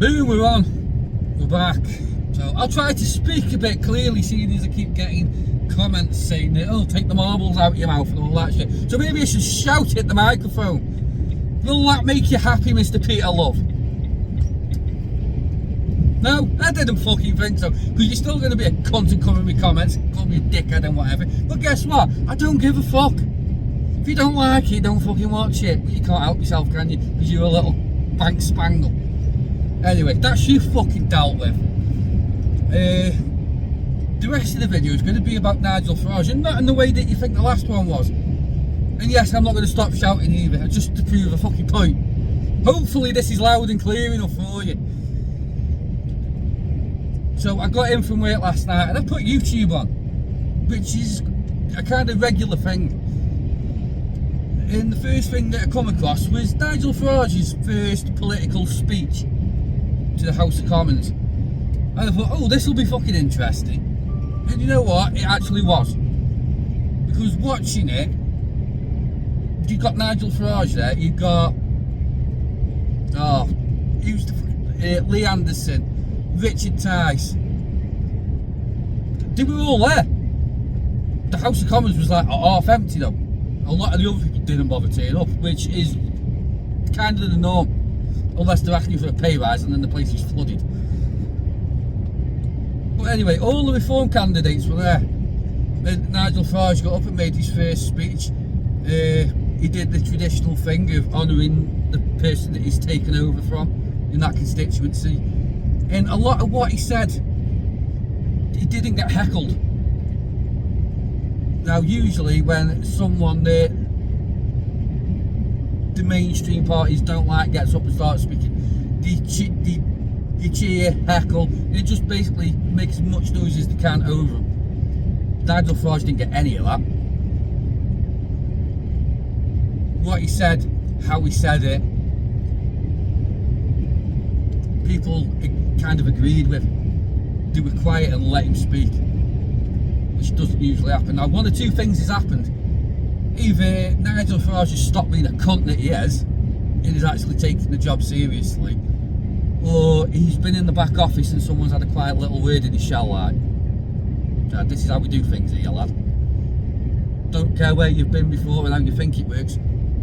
Boom, we're on. We're back. So I'll try to speak a bit clearly, seeing as I keep getting comments saying that, oh, take the marbles out of your mouth and all that shit. So maybe I should shout at the microphone. Will that make you happy, Mr. Peter Love? No, I didn't fucking think so. Because you're still going to be a cunt and come in with comments, call me a dickhead and whatever. But guess what? I don't give a fuck. If you don't like it, don't fucking watch it. But you can't help yourself, can you? Because you're a little bank spangle. Anyway, that's you fucking dealt with. The rest of the video is going to be about Nigel Farage, and not in the way that you think the last one was. And yes, I'm not going to stop shouting either, just to prove a fucking point. Hopefully this is loud and clear enough for you. So I got in from work last night and I put YouTube on, which is a kind of regular thing. And the first thing that I come across was Nigel Farage's first political speech to the House of Commons. And I thought, oh, this will be fucking interesting. And you know what? It actually was. Because watching it, you got Nigel Farage there, you got, Lee Anderson, Richard Tice. They were all there. The House of Commons was like half empty though. A lot of the other people didn't bother turning up, which is kind of the norm. Unless they're asking for a pay rise and then the place is flooded. But anyway, all the reform candidates were there. And Nigel Farage got up and made his first speech. He did the traditional thing of honouring the person that he's taken over from in that constituency. And a lot of what he said, he didn't get heckled. Now usually when someone that the mainstream parties don't like gets up and starts speaking, they cheer, heckle, and it just basically makes as much noise as they can over them. Nigel Farage didn't get any of that. What he said, how he said it, people kind of agreed with. They were quiet and let him speak, which doesn't usually happen. Now, one of two things has happened. Either Nigel Farage has stopped being a cunt that he is and is actually taking the job seriously, or he's been in the back office and someone's had a quiet little word in his shell like, this is how we do things here, lad. Don't care where you've been before and how you think it works,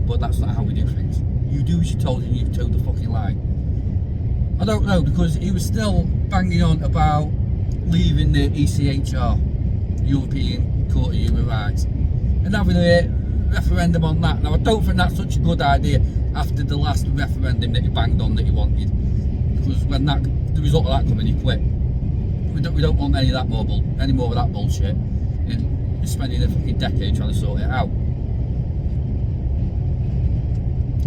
but that's not how we do things. You do as you're told and you've told the fucking line. I don't know, because he was still banging on about leaving the ECHR, European Court of Human Rights, and having a referendum on that. Now I don't think that's such a good idea after the last referendum that he banged on that he wanted, because when the result of that coming, he quit. We don't want any of that any more of that bullshit, and we're spending a fucking decade trying to sort it out.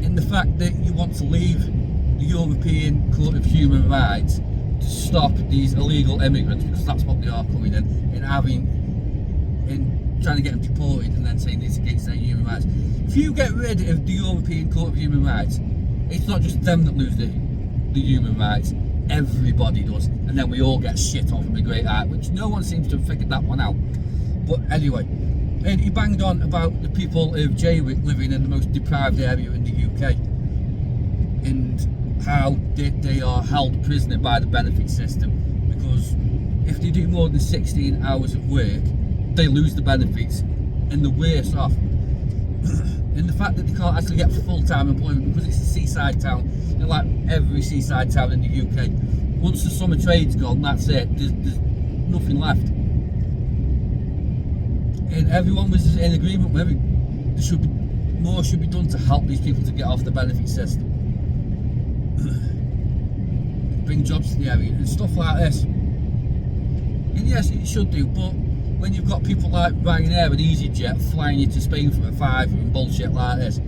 And the fact that you want to leave the European Court of Human Rights to stop these illegal immigrants, because that's what they are coming in, and trying to get them deported and then saying it's against their human rights. If you get rid of the European Court of Human Rights, it's not just them that lose the human rights, everybody does, and then we all get shit on from the Great Art, which no one seems to have figured that one out. But anyway, and he banged on about the people of Jaywick living in the most deprived area in the UK, and how they are held prisoner by the benefit system, because if they do more than 16 hours of work, they lose the benefits and they're worse off. And the fact that they can't actually get full-time employment because it's a seaside town, and like every seaside town in the UK, once the summer trade's gone, that's it, there's nothing left. And everyone was in agreement with it. More should be done to help these people to get off the benefit system. Bring jobs to the area and stuff like this. And yes, it should do, but when you've got people like Ryanair and EasyJet flying you to Spain for a £5 and bullshit like this,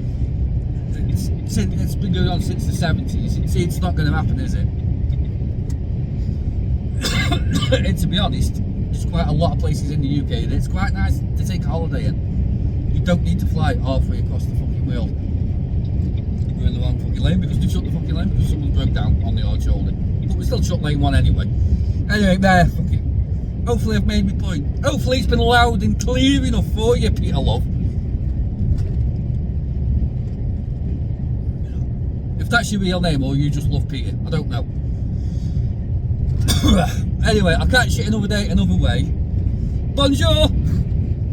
it's been going on since the 70s. It's not going to happen, is it? And to be honest, there's quite a lot of places in the UK that it's quite nice to take a holiday in. You don't need to fly halfway across the fucking world. We're in the wrong fucking lane because they shut the fucking lane because someone broke down on the hard shoulder. But we still shut lane 1 anyway. Anyway, there, fucking. Hopefully I've made my point. Hopefully it's been loud and clear enough for you, Peter Love. If that's your real name or you just love Peter, I don't know. Anyway, I'll catch you another day, another way. Bonjour!